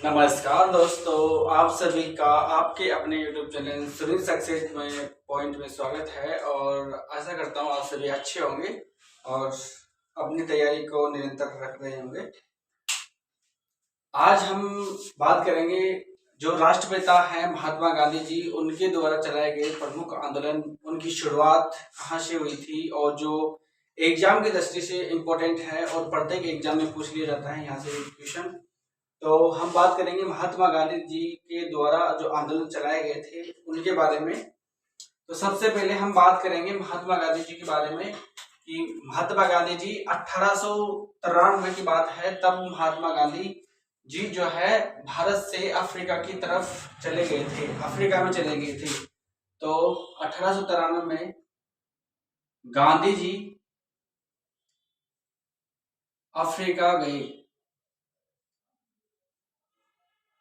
नमस्कार दोस्तों, आप सभी का आपके अपने YouTube चैनल सुनील सक्सेस में पॉइंट में स्वागत है और आशा करता हूँ आप सभी अच्छे होंगे और अपनी तैयारी को निरंतर रख रहे होंगे। आज हम बात करेंगे जो राष्ट्रपिता हैं महात्मा गांधी जी, उनके द्वारा चलाए गए प्रमुख आंदोलन, उनकी शुरुआत कहाँ से हुई थी और जो एग्जाम की दृष्टि से इम्पोर्टेंट है और प्रत्येक एग्जाम में पूछ लिया जाता है यहाँ से क्वेश्चन। तो हम बात करेंगे महात्मा गांधी जी के द्वारा जो आंदोलन चलाए गए थे उनके बारे में। तो सबसे पहले हम बात करेंगे महात्मा गांधी जी के बारे में कि महात्मा गांधी जी 1893 की बात है, तब महात्मा गांधी जी जो है भारत से अफ्रीका की तरफ चले गए थे, अफ्रीका में चले गए थे। तो 1893 में गांधी जी अफ्रीका गए,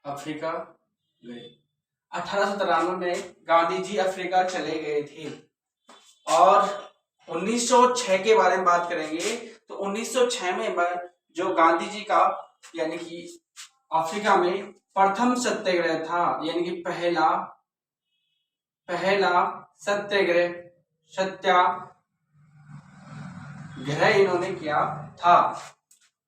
अफ्रीका गए 1893 में गांधी जी अफ्रीका चले गए थे। और 1906 के बारे में बात करेंगे तो 1906 में जो गांधी जी का यानी कि अफ्रीका में प्रथम सत्याग्रह था, यानी कि पहला सत्याग्रह इन्होंने किया था।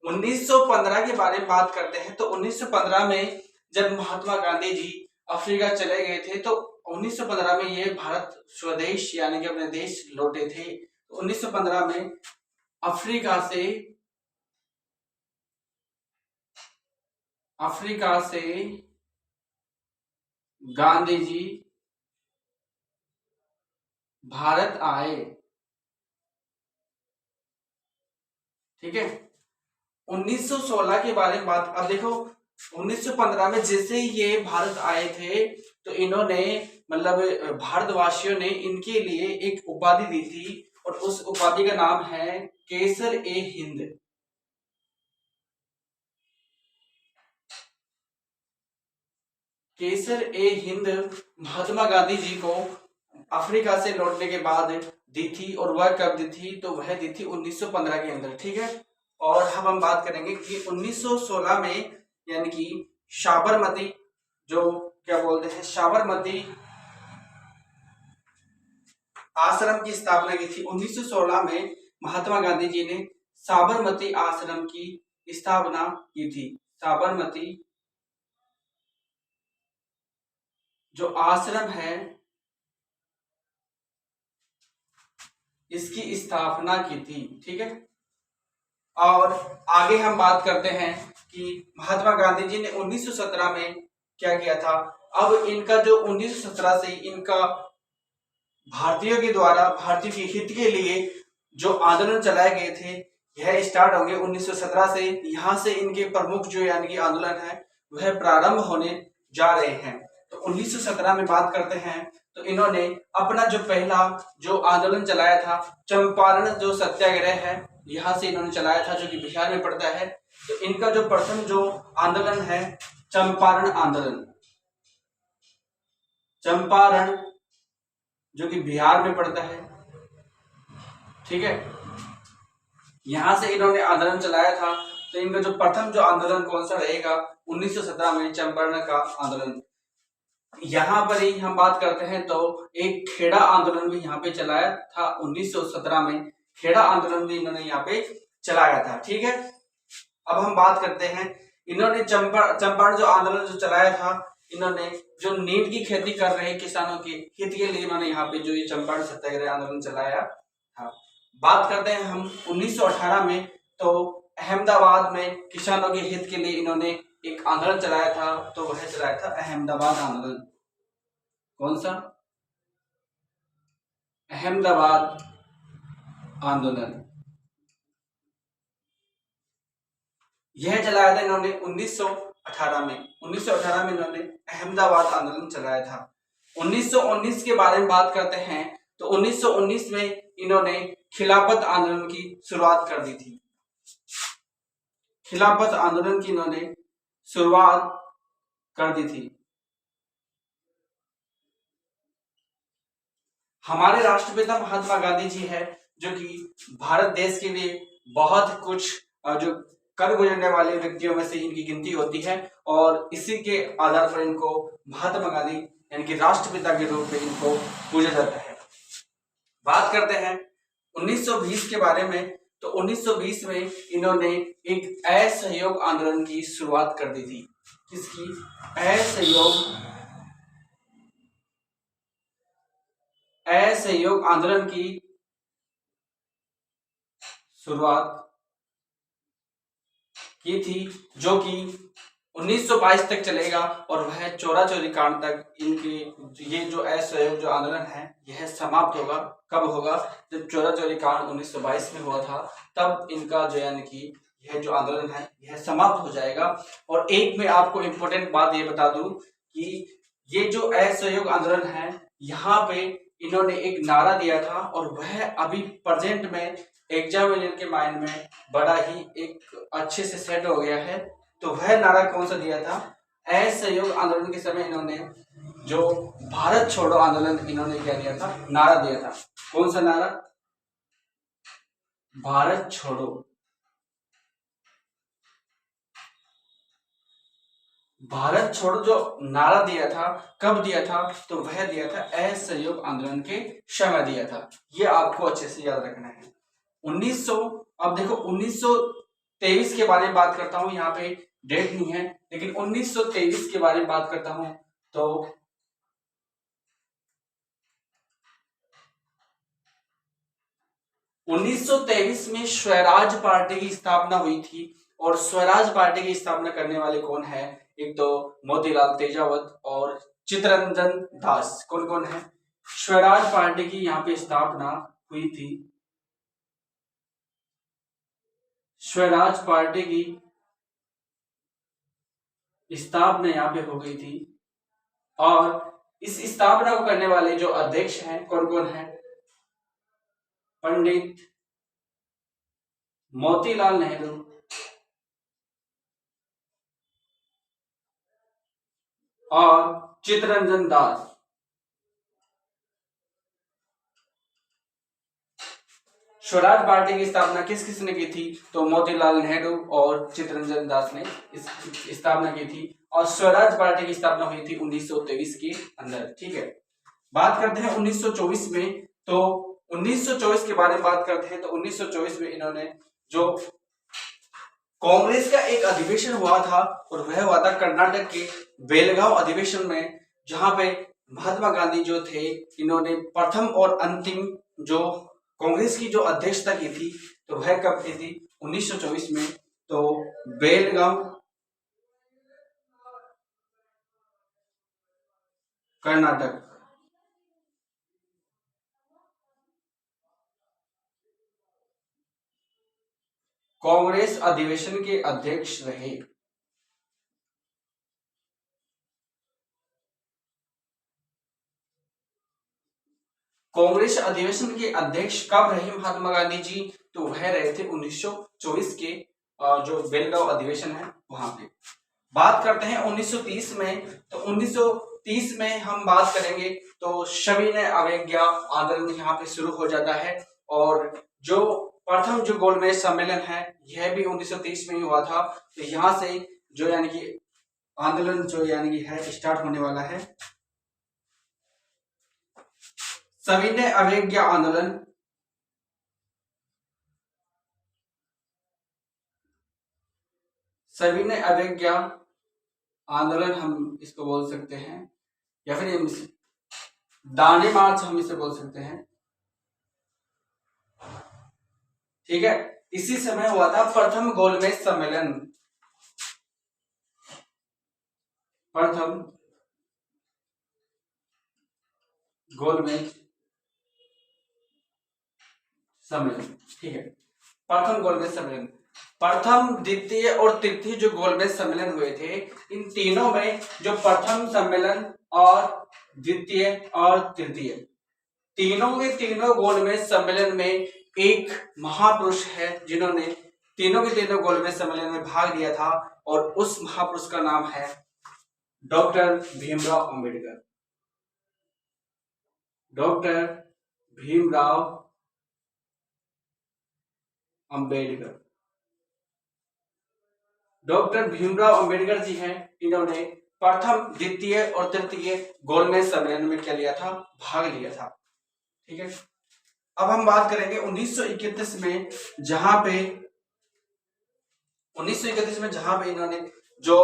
1915 के बारे में बात करते हैं तो 1915 में जब महात्मा गांधी जी अफ्रीका चले गए थे तो 1915 में ये भारत स्वदेश यानी कि अपने देश लौटे थे। तो 1915 में अफ्रीका से गांधी जी भारत आए, ठीक है। 1916 के बारे में बात, अब देखो 1915 में जैसे ही ये भारत आए थे तो इन्होंने मतलब भारतवासियों ने इनके लिए एक उपाधि दी थी और उस उपाधि का नाम है केसर ए हिंद। केसर ए हिंद महात्मा गांधी जी को अफ्रीका से लौटने के बाद दी थी और वह कब दी थी, तो वह दी थी 1915 के अंदर, ठीक है। और अब हम बात करेंगे कि 1916 में यानी कि साबरमती, जो क्या बोलते हैं, साबरमती आश्रम की स्थापना की थी। 1916 में महात्मा गांधी जी ने साबरमती आश्रम की स्थापना की थी। साबरमती जो आश्रम है इसकी स्थापना की थी, ठीक है। और आगे हम बात करते हैं कि महात्मा गांधी जी ने 1917 में क्या किया था। अब इनका जो 1917 से इनका भारतीयों के द्वारा भारतीय के हित के लिए जो आंदोलन चलाए गए थे यह स्टार्ट होंगे 1917 से। यहाँ से इनके प्रमुख जो यानी कि आंदोलन है वह प्रारंभ होने जा रहे हैं। तो 1917 में बात करते हैं तो इन्होंने अपना जो पहला जो आंदोलन चलाया था चंपारण जो सत्याग्रह है, यहाँ से इन्होंने चलाया था, जो कि बिहार में पड़ता है। तो इनका जो प्रथम जो आंदोलन है चंपारण आंदोलन, चंपारण जो कि बिहार में पड़ता है, ठीक है। यहां से इन्होंने आंदोलन चलाया था। तो इनका जो प्रथम जो आंदोलन कौन सा रहेगा, 1917 में चंपारण का आंदोलन। यहाँ पर ही हम बात करते हैं तो एक खेड़ा आंदोलन भी यहाँ पे चलाया था 1917 में। खेड़ा आंदोलन भी इन्होंने यहाँ पे चलाया था, ठीक है। अब हम बात करते हैं इन्होंने चंपारण जो आंदोलन जो चलाया था, इन्होंने जो नीट की खेती कर रहे किसानों के हित के लिए इन्होंने यहाँ पे जो ये चंपारण सत्याग्रह आंदोलन चलाया था। बात करते हैं हम 1918 में, तो अहमदाबाद में किसानों के हित के लिए इन्होंने एक आंदोलन चलाया था। तो वह चलाया था अहमदाबाद आंदोलन। कौन सा? अहमदाबाद आंदोलन। यह चलाया था इन्होंने 1918 में। 1918 में इन्होंने अहमदाबाद आंदोलन चलाया था। 1919 के बारे में बात करते हैं तो 1919 में इन्होंने खिलाफत आंदोलन की शुरुआत कर दी थी। खिलाफत आंदोलन की इन्होंने शुरुआत कर दी थी। हमारे राष्ट्रपिता महात्मा गांधी जी है, जो कि भारत देश के लिए बहुत कुछ जो कर गुजरने वाले व्यक्तियों में से इनकी गिनती होती है और इसी के आधार पर इनको महात्मा गांधी यानी कि राष्ट्रपिता के रूप में इनको पूजा जाता है। बात करते हैं 1920 के बारे में, तो 1920 में इन्होंने एक असहयोग आंदोलन की शुरुआत कर दी थी। किसकी? असहयोग आंदोलन की शुरुआत की थी, जो कि 1922 तक चलेगा और वह चौरा चौरी कांड तक इनके ये जो असहयोग जो आंदोलन है यह समाप्त होगा। कब होगा? जब चौरा चौरी कांड 1922 में हुआ था, तब इनका जो यानी कि यह जो आंदोलन है यह समाप्त हो जाएगा। और एक मैं आपको इम्पोर्टेंट बात ये बता दूं कि ये जो असहयोग आंदोलन है यहाँ पे इन्होंने एक नारा दिया था और वह अभी प्रेजेंट में एग्जामिनर के माइंड में बड़ा ही एक अच्छे से सेट हो गया है। तो वह नारा कौन सा दिया था? असहयोग आंदोलन के समय इन्होंने जो भारत छोड़ो आंदोलन इन्होंने क्या दिया था? नारा दिया था। कौन सा नारा? भारत छोड़ो। भारत छोड़ो जो नारा दिया था, कब दिया था? तो वह दिया था असहयोग आंदोलन के समय दिया था। ये आपको अच्छे से याद रखना है। 1900, अब देखो 1923 के बारे में बात करता हूं, यहाँ पे डेट नहीं है, लेकिन 1923 के बारे में बात करता हूं तो 1923 में स्वराज पार्टी की स्थापना हुई थी। और स्वराज पार्टी की स्थापना करने वाले कौन है? एक तो मोतीलाल तेजावत और चित्तरंजन दास। कौन कौन है? स्वराज पार्टी की यहाँ पे स्थापना हुई थी। स्वराज पार्टी की स्थापना यहाँ पे हो गई थी और इस स्थापना को करने वाले जो अध्यक्ष हैं कौन कौन है? पंडित मोतीलाल नेहरू और चित्तरंजन दास। स्वराज पार्टी की स्थापना किस किसने की थी? तो मोतीलाल नेहरू और चित्तरंजन दास ने इस स्थापना की थी और स्वराज पार्टी की स्थापना हुई थी 1923 के अंदर। ठीक है, बात करते हैं 1924 में। तो 1924 के बारे में बात करते हैं तो 1924 में इन्होंने जो कांग्रेस का एक अधिवेशन हुआ था और वह हुआ था कर्नाटक के बेलगांव अधिवेशन में, जहां पे महात्मा गांधी जो थे इन्होंने प्रथम और अंतिम जो कांग्रेस की जो अध्यक्षता की थी, तो वह कब की थी? 1924 में। तो बेलगांव कर्नाटक। कांग्रेस अधिवेशन के अध्यक्ष रहे। कांग्रेस अधिवेशन के अध्यक्ष कब रहे महात्मा गांधी जी? तो वह रहे थे 1924 के जो बेलगांव अधिवेशन है वहां पे। बात करते हैं 1930 में। तो 1930 में हम बात करेंगे तो सविनय अवज्ञा आंदोलन यहाँ पे शुरू हो जाता है और जो प्रथम जो गोलमेज सम्मेलन है यह भी 1930 में ही हुआ था। तो यहाँ से जो यानी कि आंदोलन जो यानी कि है स्टार्ट होने वाला है। सविनय अवज्ञा आंदोलन सविनय अवज्ञा आंदोलन हम इसको बोल सकते हैं या फिर दांडी मार्च हम इसे बोल सकते हैं। ठीक है, इसी समय हुआ था प्रथम गोलमेज सम्मेलन। प्रथम गोलमेज सम्मेलन। ठीक है, प्रथम गोलमेज सम्मेलन, प्रथम द्वितीय और तृतीय जो गोलमेज सम्मेलन हुए थे, इन तीनों में जो प्रथम सम्मेलन और द्वितीय और तृतीय तीनों के तीनों गोलमेज सम्मेलन में एक महापुरुष है जिन्होंने तीनों के तीनों गोलमेज सम्मेलन में भाग लिया था और उस महापुरुष का नाम है doctor Bhimrao Ambedkar. Doctor Bhimrao Ambedkar. Doctor Bhimrao Ambedkar ji हैं, इन्होंने प्रथम, द्वितीय और तृतीय गोलमेज सम्मेलन में क्या लिया था, भाग लिया था। ठीक है, अब हम बात करेंगे 1931 में, जहां पे 1931 में जहां पे इन्होंने जो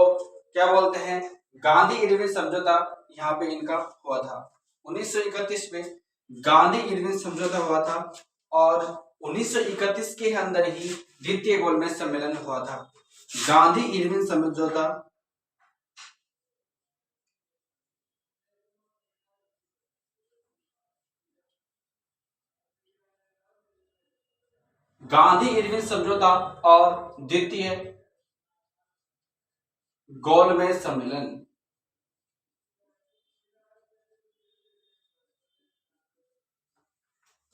क्या बोलते हैं गांधी इरविन समझौता यहाँ पे इनका हुआ था। 1931 में गांधी इरविन समझौता हुआ था और 1931 के अंदर ही द्वितीय गोलमेज सम्मेलन हुआ था। गांधी इरविन समझौता गांधी इरविन समझौता और द्वितीय गोलमेज सम्मेलन।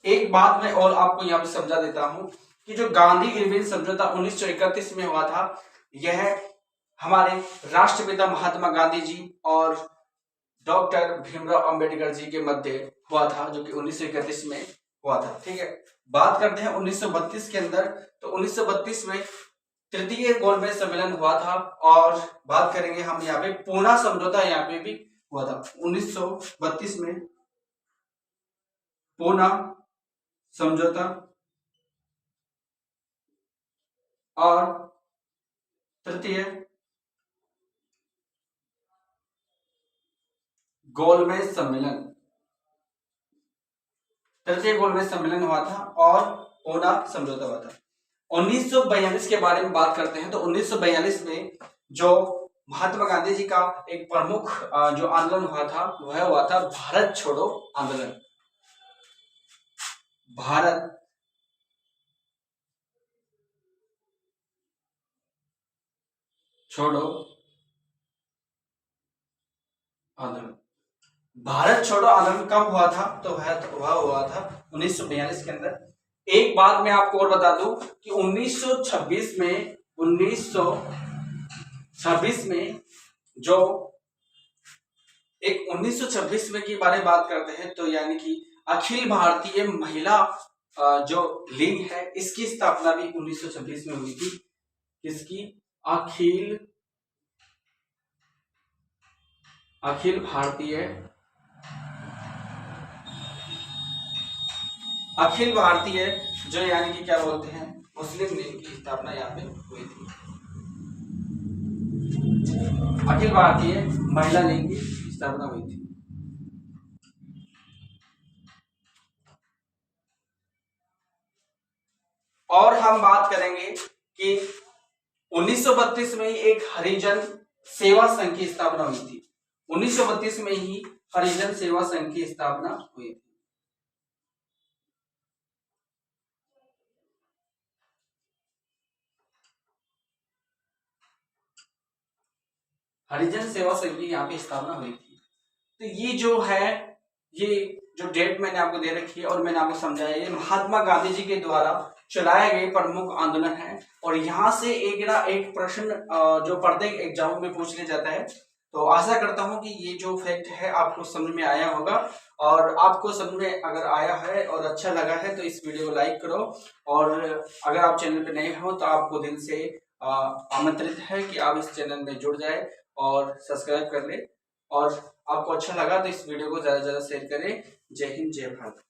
एक बात मैं और आपको यहां पे समझा देता हूं कि जो गांधी इरविन समझौता 1931 में हुआ था, यह हमारे राष्ट्रपिता महात्मा गांधी जी और डॉक्टर भीमराव अंबेडकर जी के मध्य हुआ था, जो कि 1931 में हुआ था। ठीक है, बात करते हैं 1932 के अंदर। तो 1932 में तृतीय गोलमेज सम्मेलन हुआ था और बात करेंगे हम यहाँ पे पूना समझौता यहाँ पे भी हुआ था। 1932 में पूना समझौता और तृतीय गोलमेज सम्मेलन, तृतीय गोलमेज सम्मेलन हुआ था और पूना समझौता हुआ था। 1942 के बारे में बात करते हैं। तो 1942 में जो महात्मा गांधी जी का एक प्रमुख जो आंदोलन हुआ था, वह हुआ था भारत छोड़ो आंदोलन। भारत छोड़ो आंदोलन। भारत छोड़ो आंदोलन कब हुआ था? तो वह हुआ था 1942 के अंदर। एक बात मैं आपको और बता दूं कि 1926 में जो एक 1926 में के बारे में बात करते हैं, तो यानी कि अखिल भारतीय महिला जो लीग है, इसकी स्थापना भी 1926 में हुई थी। किसकी? अखिल भारतीय जो यानी कि क्या बोलते हैं मुस्लिम लीग की स्थापना यहाँ पे हुई थी। अखिल भारतीय महिला लीग की स्थापना हुई थी। और हम बात करेंगे कि 1932 में ही एक हरिजन सेवा संघ की स्थापना हुई थी। 1932 में ही हरिजन सेवा संघ की स्थापना हुई थी। हरिजन सेवा संघ की यहाँ पे स्थापना हुई थी। तो ये जो है, ये जो डेट मैंने आपको दे रखी है और मैंने आपको समझाया, ये महात्मा गांधी जी के द्वारा चलाए गए प्रमुख आंदोलन है। और यहाँ से एक ना एक प्रश्न जो प्रत्येक एग्जाम में पूछ लिया जाता है। तो आशा करता हूँ कि ये जो फैक्ट है आपको समझ में आया होगा। और आपको समझ में अगर आया है और अच्छा लगा है तो इस वीडियो को लाइक करो। और अगर आप चैनल पे नए हो तो आपको दिल से आमंत्रित है कि आप इस चैनल में जुड़ जाए और सब्सक्राइब कर ले। और आपको अच्छा लगा तो इस वीडियो को ज्यादा से ज्यादा शेयर करें। जय हिंद, जय भारत।